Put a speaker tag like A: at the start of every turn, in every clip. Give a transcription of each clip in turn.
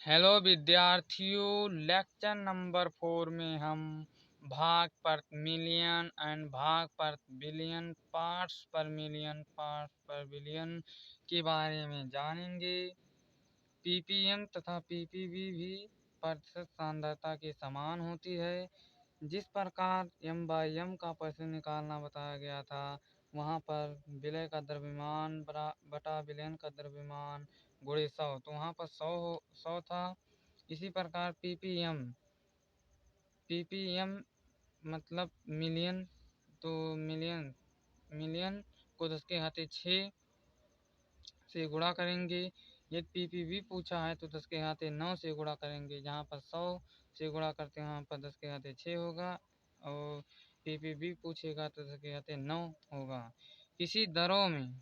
A: Hello विद्यार्थियों, lecture number 4 में हम भाग पर मिलियन एंड भाग पर बिलियन, पार्ट्स पर बिलियन के बारे में जानेंगे। पीपीएम तथा पीपीवी भी प्रतिशत सांद्रता के समान होती है। जिस प्रकार एम बाई एम का प्रश्न निकालना बताया गया था, वहाँ पर विलय का द्रव्यमान बटा विलयन का द्रव्यमान गुणे 100, तो वहाँ पर 100 था। इसी प्रकार पीपीएम मतलब मिलियन, तो मिलियन को 10⁻6 से गुणा करेंगे। यदि पीपीवी पूछा है तो 10⁻9 से गुणा करेंगे। जहाँ पर 100 से गुणा करते हैं वहाँ पर 10⁻6 होगा, और पीपीवी पूछेगा तो 10⁻9 होगा। किसी दरों में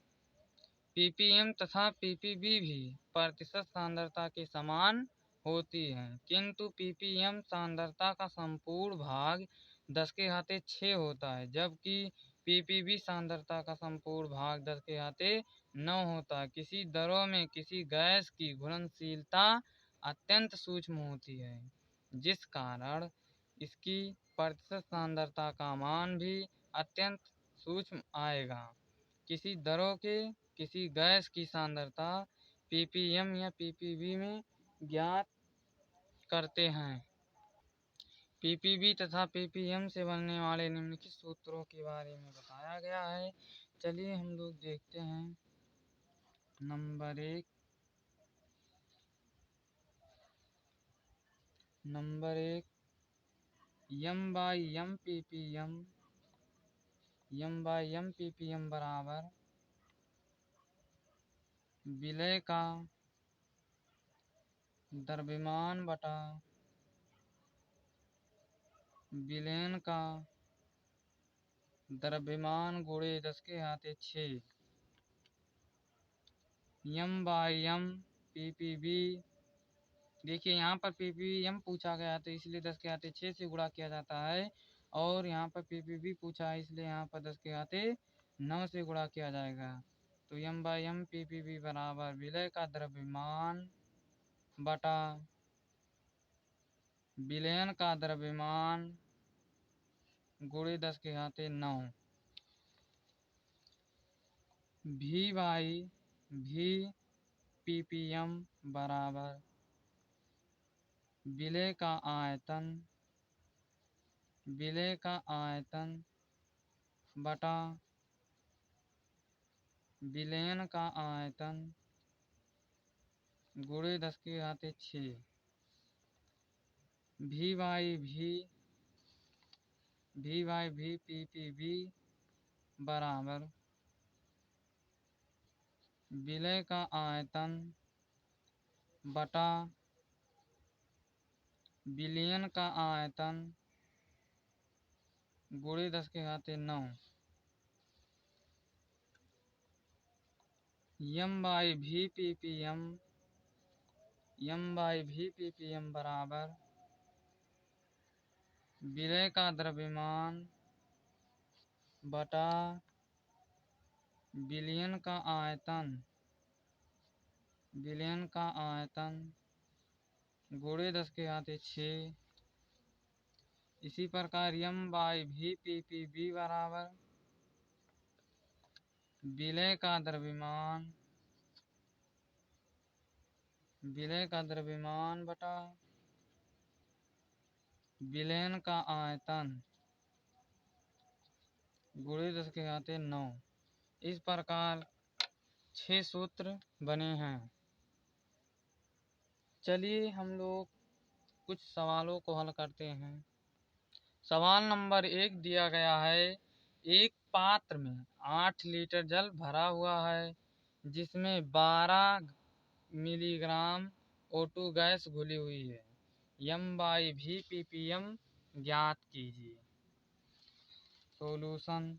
A: पीपीएम तथा पीपीवी भी प्रतिशत सांद्रता के समान होती है, किंतु पीपीएम सांद्रता का संपूर्ण भाग 10⁻6 होता है, जबकि पीपीवी सांद्रता का संपूर्ण भाग 10⁻9 होता है। किसी दरों में किसी गैस की घुलनशीलता अत्यंत सूक्ष्म होती है, जिस कारण इसकी प्रतिशत सांद्रता का मान भी अत्यंत सूक्ष्म आएगा। किसी दरों के किसी गैस की सांद्रता पीपीएम या पीपीवी में ज्ञात करते हैं। पीपीवी तथा पीपीएम से बनने वाले निम्नलिखित सूत्रों के बारे में बताया गया है। चलिए हम लोग देखते हैं। नंबर एक एम बाई एम बराबर विलय का द्रव्यमान बटा विलयन का द्रव्यमान गुणे 10⁻6। एम बाई एम पीपीवी, देखिए यहाँ पर पीपीएम पूछा गया तो इसलिए 10⁻6 से गुणा किया जाता है, और यहाँ पर पीपीवी पूछा है इसलिए यहाँ पर 10⁻9 से गुणा किया जाएगा। तो एम बाई एम पीपीवी बराबर विलय का द्रव्यमान बटा विलयन का द्रव्यमान गुणे 10⁻9। भी बाई भी पीपीएम बराबर विलय का आयतन बटा विलयन का आयतन गुणे 10⁻6। भी बाई भी पीपीवी बराबर विलय का आयतन बटा विलयन का आयतन गुणे 10⁻9। एम बाई भी पीपीएम बराबर विलय का द्रव्यमान बटा विलयन का आयतन गुणे 10⁻6। इसी प्रकार एम बाई भी पीपीवी बराबर विलय का द्रव्यमान बटा विलयन का आयतन गुणे 10⁻9। इस प्रकार 6 सूत्र बने हैं। चलिए हम लोग कुछ सवालों को हल करते हैं। सवाल नंबर 1 दिया गया है, एक पात्र में 8 लीटर जल भरा हुआ है, जिसमें 12 मिलीग्राम O2 गैस घुली हुई है। एम बाई भी पीपीएम ज्ञात कीजिए। सॉल्यूशन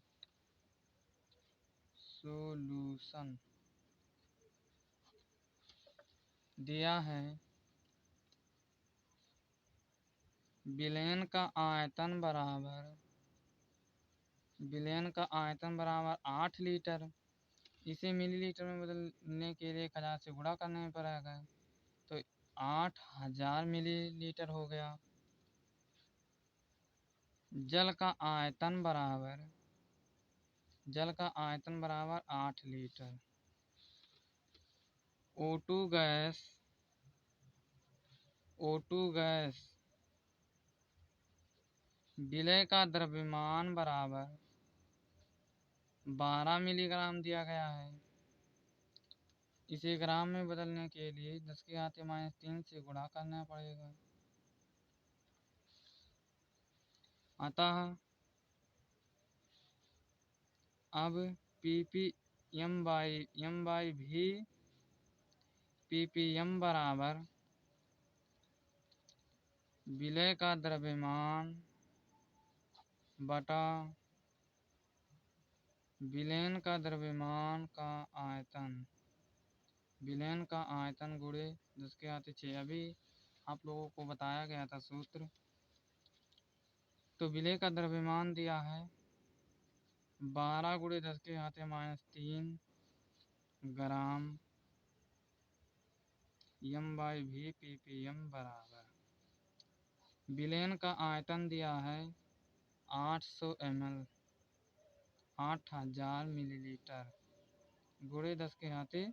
A: दिया है। विलयन का आयतन बराबर 8 लीटर। इसे मिलीलीटर में बदलने के लिए 1000 से गुणा करने में पड़ेगा। तो 8000 मिलीलीटर हो गया। जल का आयतन बराबर 8 लीटर। O2 गैस विलय का द्रव्यमान बराबर 12 मिलीग्राम दिया गया है। इसे ग्राम में बदलने के लिए 10⁻³ से गुणा करना पड़ेगा। अतः अब ppm बराबर विलय का द्रव्यमान बटा विलयन का द्रव्यमान का आयतन गुणे 10⁻⁶। अभी आप लोगों को बताया गया था सूत्र। तो विलय का द्रव्यमान दिया है 12 × 10⁻³ ग्राम m/v ppm बराबर विलयन का आयतन दिया है 800 ml 8000 मिलीलीटर गुणे 10⁻⁶।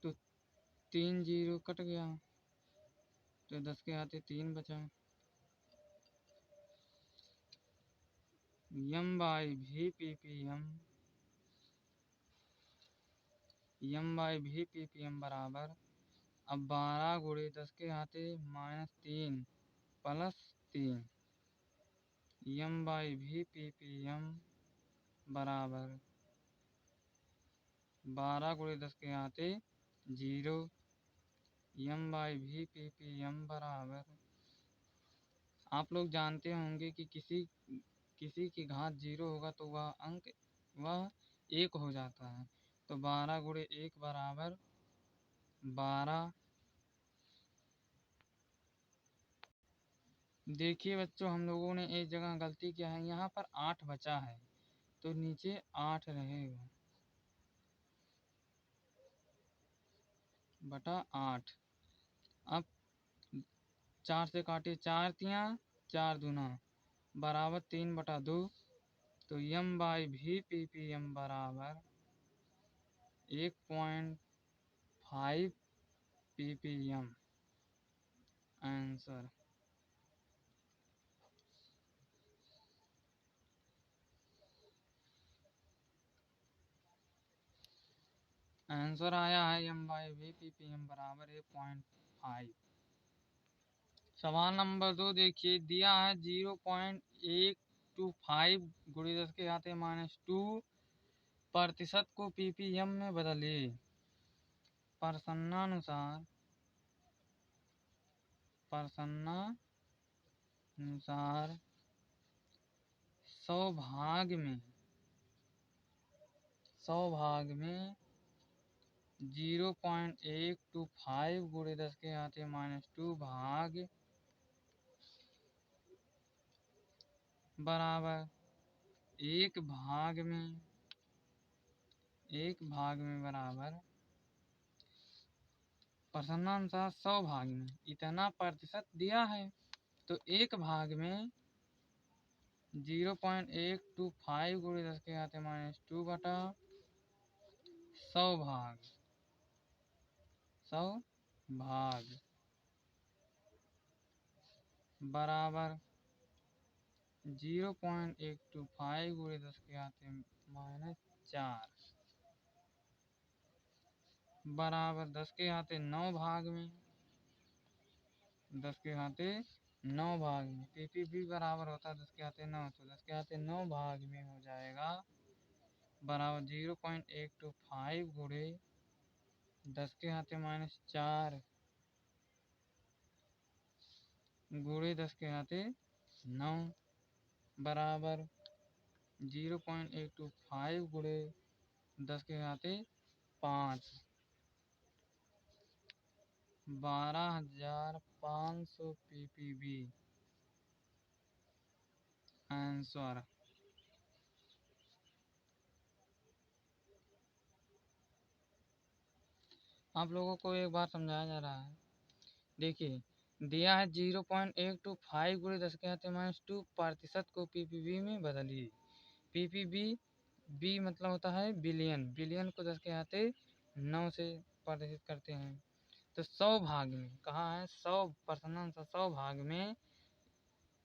A: तो 3 0 कट गया तो 10⁻³ बचा। m/v ppm बराबर अब 12 × 10⁻³ प्लस 3 m/v ppm बराबर 12 × 10⁻�0 m/v ppm बराबर आप लोग जानते होंगे कि किसी की घात 0 होगा तो वह 1 हो जाता है। तो 12 × 1 बराबर 12। देखिए बच्चों, हम लोगों ने एक जगह गलती किया है, यहाँ पर 8 बचा है तो नीचे 8 रहेगा बटा 8। अब 4 से काटे 4 तियाँ 4 दूना बराबर 3/2। तो m/v ppm बराबर 1.5 ppm आंसर। आंसर आया है m/v ppm बराबर 1.5। सवाल नंबर 2 देखिए, दिया है 0.125 × 10⁻⁻² प्रतिशत को ppm में बदले। प्रश्नानुसार 100 भाग में 0.125 × 10⁻² भाग बराबर एक भाग में बराबर प्रश्नानुसार 100 भाग में इतना प्रतिशत दिया है तो एक भाग में 0.125 × 10⁻² बटा 100 भाग बराबर 0.125 × 10⁻⁴ बराबर 10⁻⁹ भाग में 10⁻⁹ भाग में ppb बराबर होता है 10⁻⁹ तो 10⁻⁹ भाग में हो जाएगा बराबर 0.125 × 10⁻⁴ गुणे 10⁻⁹ बराबर 0.125 × 10⁻⁵ 12500 ppb आंसर। आप लोगों को एक बार समझाया जा रहा है। देखिए, दिया है 0.125 गुणे 10⁻² प्रतिशत को पीपीबी में बदलिए। पीपीबी बी मतलब होता है बिलियन, बिलियन को 10⁻9 से प्रतिशत करते हैं। तो 100 भाग में कहा है, 100% 100 भाग में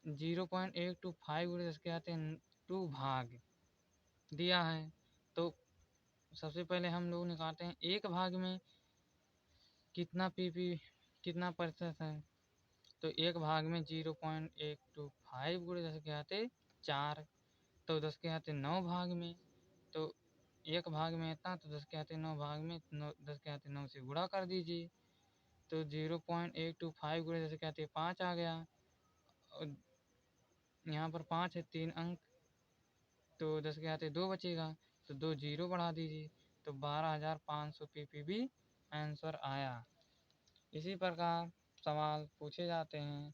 A: 0.125 गुणे 10⁻² भाग दिया है। तो सबसे पहले हम लोग निकालते हैं एक भाग में कितना प्रतिशत है। तो एक भाग में 0.125 गुणे 10⁻4, तो 10⁻9 भाग में, तो एक भाग में इतना, तो 10⁻9 भाग में 10⁻9 से गुणा कर दीजिए। तो 0.125 गुणे 10⁻5 आ गया। और यहाँ पर 5 है, 3 अंक, तो 10⁻2 बचेगा, तो 2 जीरो बढ़ा दीजिए, तो 12,500 पीपीबी आंसर आया। इसी प्रकार सवाल पूछे जाते हैं।